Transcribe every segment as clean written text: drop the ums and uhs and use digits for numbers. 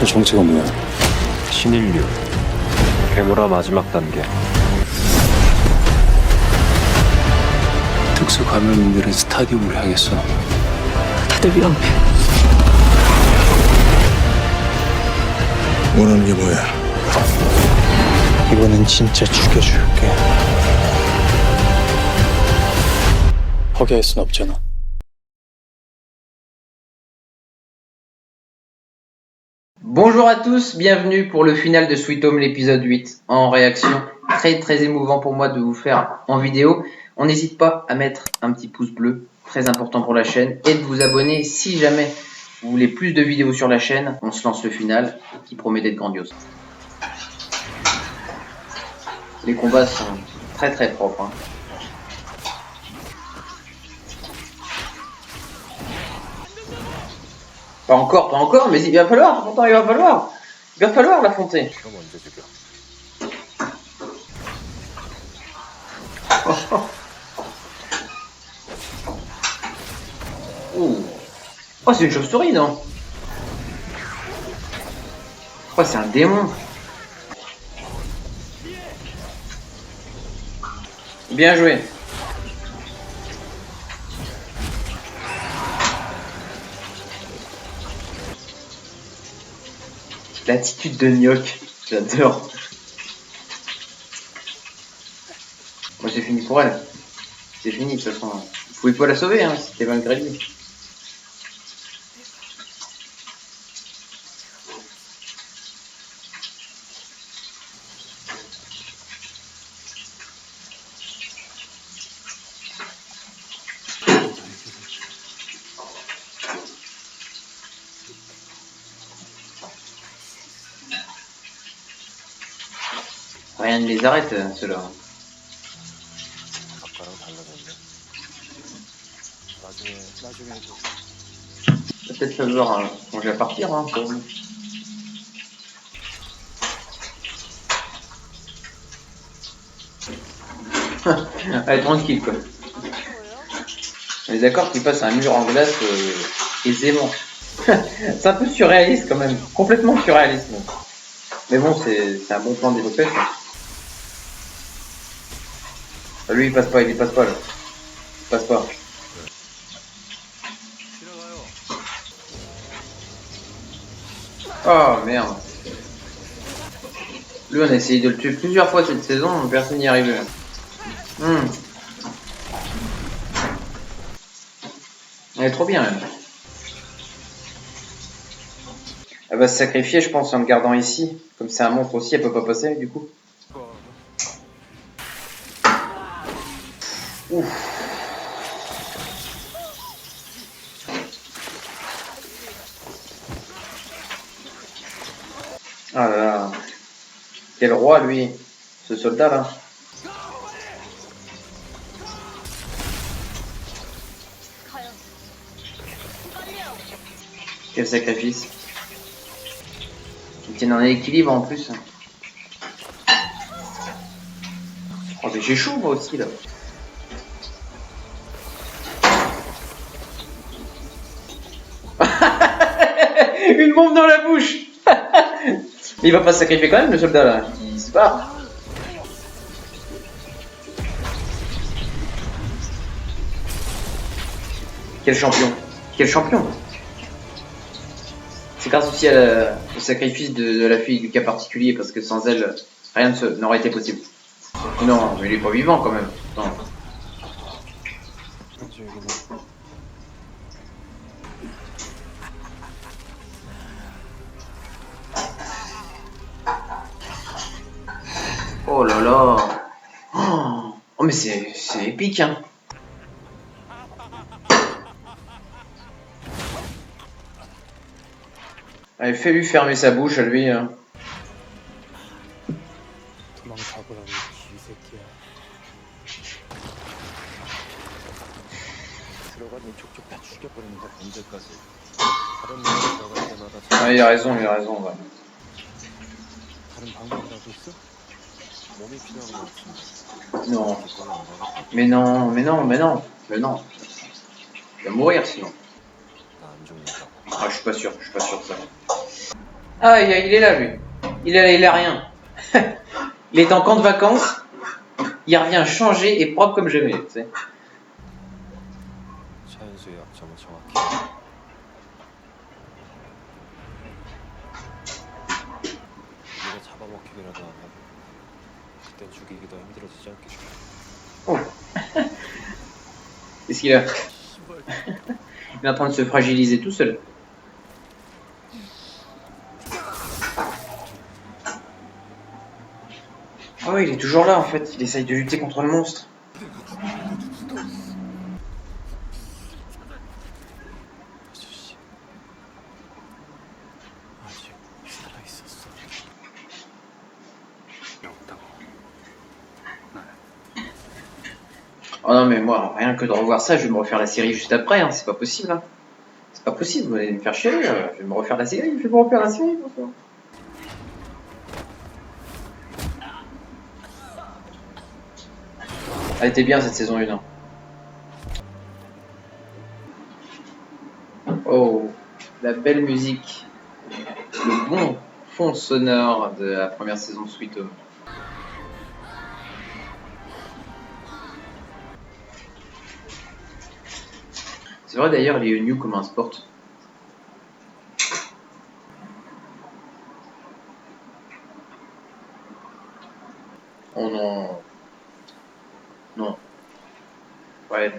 너 정체가 뭐야? 신인류 괴물화 마지막 단계. 특수 감염인들은 스타디움을 향했어. 다들 위험해. 원하는 게 뭐야? 이번엔 진짜 죽여줄게. 포기할 순 없잖아. Bonjour à tous, bienvenue pour le final de Sweet Home, l'épisode 8, en réaction. Très émouvant pour moi de vous faire en vidéo. On n'hésite pas à mettre un petit pouce bleu, très important pour la chaîne, et de vous abonner si jamais vous voulez plus de vidéos sur la chaîne. On se lance le final, qui promet d'être grandiose. Les combats sont très propres. Hein. Pas encore, mais il va falloir, pourtant il va falloir l'affronter. Oh, c'est une chauve-souris, non? Oh, c'est un démon. Bien joué. L'attitude de Gnoc, j'adore. Moi, c'est fini pour elle. C'est fini, de toute façon. Vous pouvez pas la sauver, hein, c'était malgré lui. Rien ne les arrête, ceux-là. Peut-être falloir manger à partir, hein, pour lui. Allez, tranquille, quoi. On est d'accord qu'il passe un mur en glace aisément. C'est un peu surréaliste, quand même. Complètement surréaliste, même. Mais bon, c'est un bon plan développé, quoi. Lui, il passe pas, là. Il passe pas. Oh, merde. Lui, on a essayé de le tuer plusieurs fois cette saison, personne n'y est arrivé. Elle est trop bien, même. Elle va se sacrifier, je pense, en le gardant ici. Comme c'est un monstre aussi, elle peut pas passer, du coup. Ouf. Ah là là. Quel roi, lui. Ce soldat-là. Quel sacrifice. Ils tiennent en équilibre en plus. Oh mais j'ai chaud moi aussi là. Une bombe dans la bouche. Il va pas se sacrifier quand même le soldat là. Il se barre. Quel champion. Quel champion. C'est grâce aussi au sacrifice de la fille du cas particulier, parce que sans elle, rien n'aurait été possible. Non, mais il est pas vivant quand même. Non. Oh là là. Oh mais c'est épique hein. Allez, fais-lui fermer sa bouche à lui. Hein. Ah, il a raison, ouais. Non. Mais non. Il va mourir sinon. Ah, je suis pas sûr de ça. Ah, il est là, lui. Il est là, il a rien. Il est en camp de vacances. Il revient changé et propre comme jamais. Tu sais. 차현수의 약점은 정확히 네가 잡아먹히기라도 하면 그땐 죽이기 더 힘들어지지 않겠어. Oh. Qu'est-ce qu'il a? Il est en train de se fragiliser tout seul. Ah ouais, il est toujours là en fait. Il essaye de lutter contre le monstre. 아저씨 아직 살아있었어. 없다고. Oh non mais moi, rien que de revoir ça, je vais me refaire la série juste après. Hein. C'est pas possible. Hein. C'est pas possible. Vous allez me faire chier. Je vais me refaire la série. Je vais me refaire la série. Bonsoir. Elle était bien cette saison 1. Hein. Oh, la belle musique. Le bon fond sonore de la première saison de Sweet Home. C'est vrai d'ailleurs, il est new comme un sport. Oh non. Non. Ouais.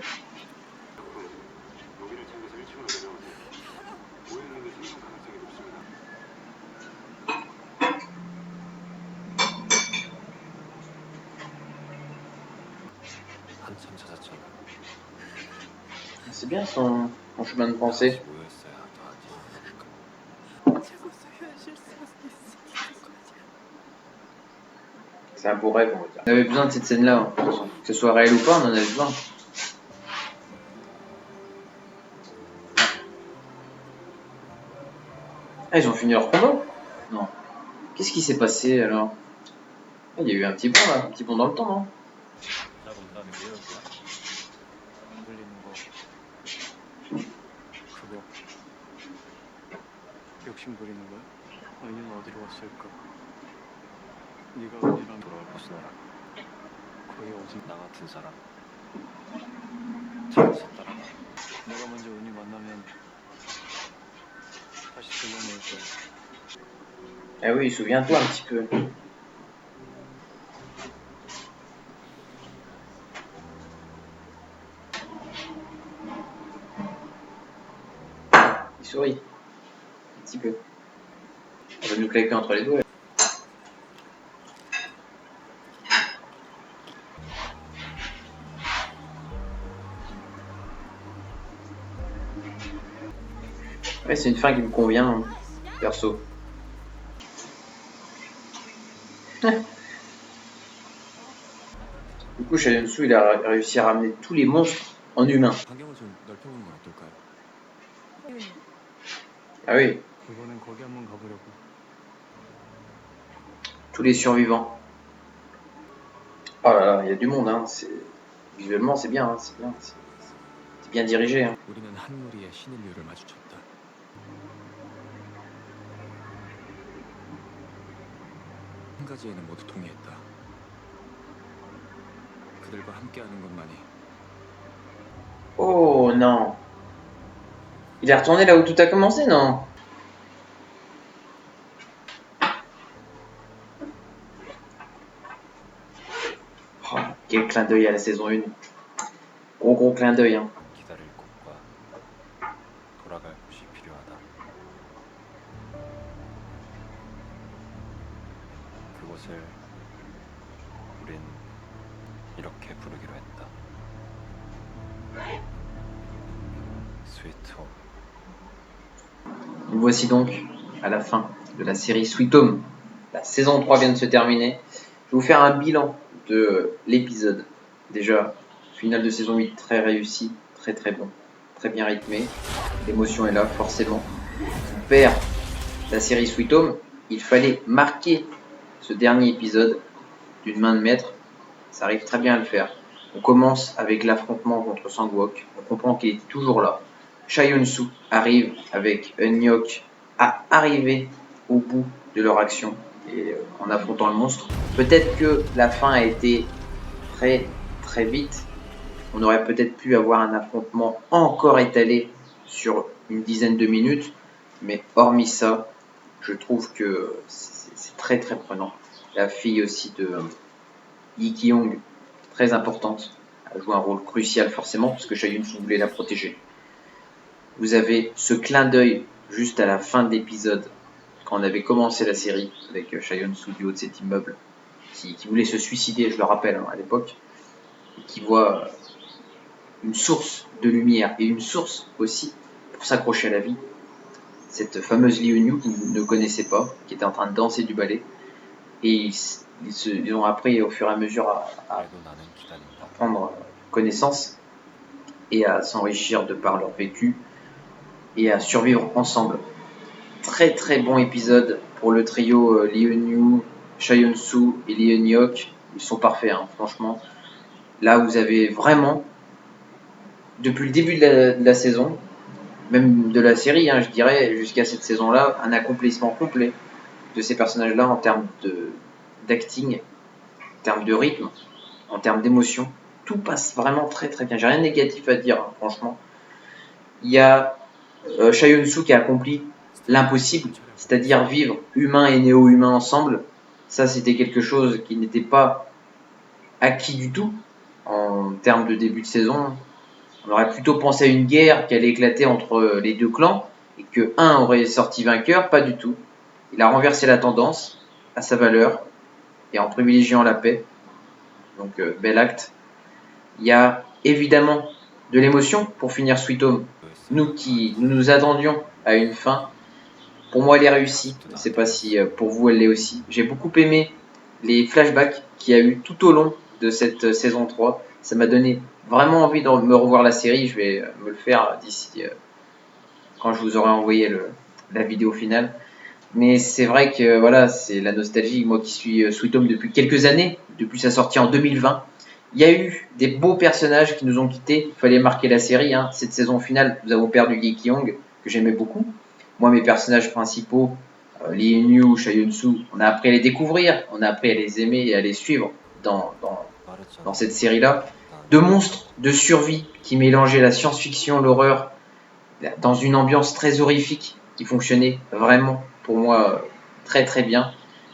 한참 찾았잖아. C'est bien son chemin de pensée. 뭐였어야 더하지. C'est un beau rêve, on va dire. On avait besoin de cette scène-là, hein, de toute façon. Que ce soit réel ou pas, on en avait besoin. Ah, ils ont fini leur combat? Non. Qu'est-ce qui s'est passé alors? Ah, il y a eu un petit bond là, un petit bond dans le temps, non? 그거 욕심 부리는 거야? 은희는 어디로 갔을까? 네가 은희랑 돌아올 것은 알아. 거의 어디? 나 같은 사람. 찾아서 따라가. 내가 먼저 은희 만나면 다시 불러낼 거야. Ah oui, souviens-toi un petit peu. Il sourit. Un petit peu. On va nous claquer entre les doigts. Ouais, c'est une fin qui me convient, hein, perso. Du coup, Shayansu, il a réussi à ramener tous les monstres en humains. 환경을 좀 넓혀보는 건 어떨까요? Ah oui, 이번엔 거기 한번 가보려고. tous les survivants. Oh là là, il y a du monde, hein. Visuellement, c'est bien, hein. C'est bien. C'est bien dirigé, hein. 우리는 한 무리의 신인류를 마주쳤다. 한 가지에는 모두 동의했다. 그들과 함께하는 것만이 Oh non. Il est retourné là où tout a commencé, non? Oh, quel clin d'œil à la saison 1. Gros clin d'œil, hein. 기다릴 곳과 돌아갈 곳이 필요하다. 그곳을 우린 이렇게 부르기로 했다. Sweet Home. Nous voici donc à la fin de la série Sweet Home. La saison 3 vient de se terminer. Je vais vous faire un bilan de l'épisode. Déjà, finale de saison 8 très réussi, très bon, très bien rythmé. L'émotion est là, forcément. On perd la série Sweet Home. Il fallait marquer ce dernier épisode d'une main de maître. Ça arrive très bien à le faire. On commence avec l'affrontement contre Sangwok. On comprend qu'il est toujours là. Shayansu arrive avec Eunhyuk à arriver au bout de leur action et en affrontant le monstre. Peut-être que la fin a été très très vite. On aurait peut-être pu avoir un affrontement encore étalé sur une dizaine de minutes, mais hormis ça, je trouve que c'est très très prenant. La fille aussi de Yi Ki-young, très importante, a joué un rôle crucial forcément, parce que Cha Eun-soo voulait la protéger. Vous avez ce clin d'œil juste à la fin de l'épisode, quand on avait commencé la série, avec Cha Eun-soo du haut de cet immeuble, qui voulait se suicider, je le rappelle, à l'époque, et qui voit une source de lumière et une source aussi pour s'accrocher à la vie. Cette fameuse Lee Eun-yu que vous ne connaissez pas, qui était en train de danser du ballet, et ils ont appris au fur et à mesure à 그래도 나는 기다린다. prendre connaissance et à s'enrichir de par leur vécu et à survivre ensemble. Très très bon épisode pour le trio Lee Eun-yu, Cha Eun-soo et Lee Eun-hyuk. Ils sont parfaits, hein, franchement. Là, vous avez vraiment, depuis le début de la saison, même de la série, hein, je dirais, jusqu'à cette saison-là, un accomplissement complet de ces personnages-là en termes d'acting, en termes de rythme, en termes d'émotion. Tout passe vraiment très très bien. J'ai rien de négatif à dire, hein, franchement. Il y a Cha Eun-soo qui a accompli l'impossible, c'est-à-dire vivre humain et néo-humain ensemble. Ça, c'était quelque chose qui n'était pas acquis du tout en termes de début de saison. On aurait plutôt pensé à une guerre qui allait éclater entre les deux clans et que un aurait sorti vainqueur, pas du tout. Il a renversé la tendance à sa valeur et en privilégiant la paix. Donc bel acte. Il y a évidemment de l'émotion pour finir Sweet Home. Nous qui nous attendions à une fin, pour moi elle est réussie. Je ne sais pas si pour vous elle l'est aussi. J'ai beaucoup aimé les flashbacks qu'il y a eu tout au long de cette saison 3. Ça m'a donné vraiment envie de me revoir la série. Je vais me le faire d'ici quand je vous aurai envoyé la vidéo finale. Mais c'est vrai que voilà, c'est la nostalgie. Moi qui suis Sweet Home depuis quelques années, depuis sa sortie en 2020, il y a eu des beaux personnages qui nous ont quittés. Il fallait marquer la série. Hein. Cette saison finale, nous avons perdu Lee Ki-young, que j'aimais beaucoup. Moi, mes personnages principaux, Lee Eun-yu, Cha Eun-soo, on a appris à les découvrir, on a appris à les aimer et à les suivre dans cette série-là. De monstres de survie qui mélangeaient la science-fiction, l'horreur, dans une ambiance très horrifique qui fonctionnait vraiment pour moi très très bien.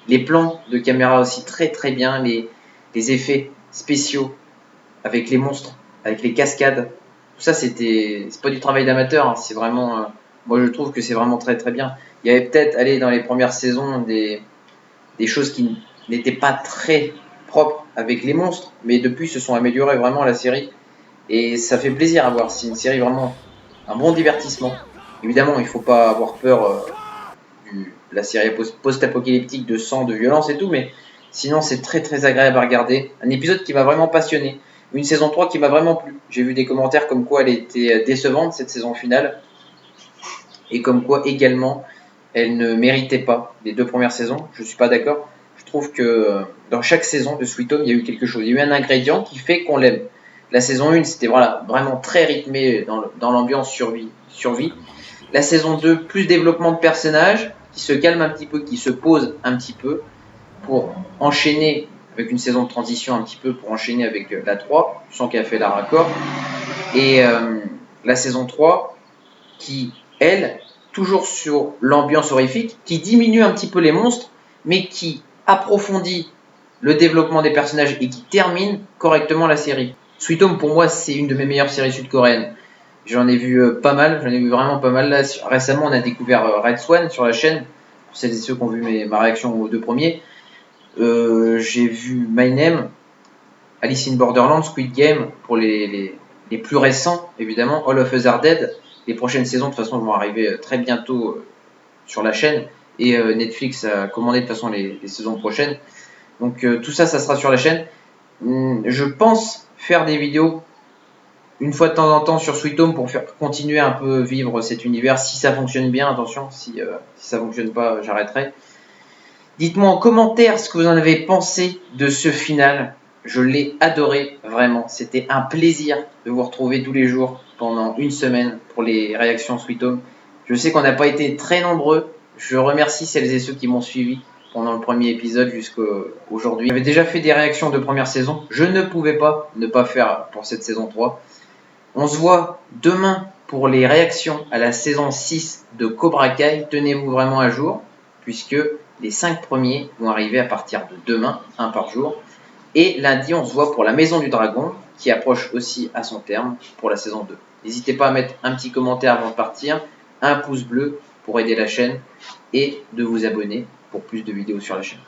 Les plans de caméra aussi très très bien, les effets spéciaux avec les monstres, avec les cascades, tout ça c'est pas du travail d'amateur, hein, c'est vraiment moi je trouve que c'est vraiment très très bien. Il y avait peut-être dans les premières saisons des choses qui n'étaient pas très propres avec les monstres, mais depuis se sont améliorées vraiment la série et ça fait plaisir à voir. C'est une série vraiment un bon divertissement. Évidemment, il ne faut pas avoir peur de la série post-apocalyptique de sang, de violence et tout, mais sinon c'est très très agréable à regarder. Un épisode qui m'a vraiment passionné. Une saison 3 qui m'a vraiment plu. J'ai vu des commentaires comme quoi elle était décevante cette saison finale et comme quoi également elle ne méritait pas les 2 premières saisons. Je ne suis pas d'accord. Je trouve que dans chaque saison de Sweet Home, il y a eu quelque chose. Il y a eu un ingrédient qui fait qu'on l'aime. La saison 1, c'était voilà, vraiment très rythmé dans l'ambiance survie. La saison 2, plus développement de personnages, qui se calme un petit peu, qui se pose un petit peu, pour enchaîner avec une saison de transition un petit peu, pour enchaîner avec la 3, je sens qu'elle a fait la raccord. Et la saison 3, qui, elle, toujours sur l'ambiance horrifique, qui diminue un petit peu les monstres, mais qui approfondit le développement des personnages et qui termine correctement la série. Sweet Home, pour moi, c'est une de mes meilleures séries sud-coréennes. J'en ai vu pas mal, j'en ai vu vraiment pas mal. Là, récemment, on a découvert Red Swan sur la chaîne, pour celles et ceux qui ont vu ma réaction aux 2 premiers. J'ai vu My Name, Alice in Borderland, Squid Game, pour les plus récents, évidemment, All of Us Are Dead. Les prochaines saisons, de toute façon, vont arriver très bientôt sur la chaîne. Et Netflix a commandé de toute façon les saisons prochaines. Donc tout ça, ça sera sur la chaîne. Je pense faire des vidéos une fois de temps en temps sur Sweet Home pour faire continuer un peu vivre cet univers. Si ça fonctionne bien, attention, si ça fonctionne pas, j'arrêterai. Dites-moi en commentaire ce que vous en avez pensé de ce final. Je l'ai adoré, vraiment. C'était un plaisir de vous retrouver tous les jours pendant une semaine pour les réactions Sweet Home. Je sais qu'on n'a pas été très nombreux. Je remercie celles et ceux qui m'ont suivi pendant le premier épisode jusqu'à aujourd'hui. J'avais déjà fait des réactions de première saison. Je ne pouvais pas ne pas faire pour cette saison 3. On se voit demain pour les réactions à la saison 6 de Cobra Kai. Tenez-vous vraiment à jour, puisque les 5 premiers vont arriver à partir de demain, un par jour. Et lundi, on se voit pour la Maison du Dragon, qui approche aussi à son terme pour la saison 2. N'hésitez pas à mettre un petit commentaire avant de partir, un pouce bleu pour aider la chaîne, et de vous abonner pour plus de vidéos sur la chaîne.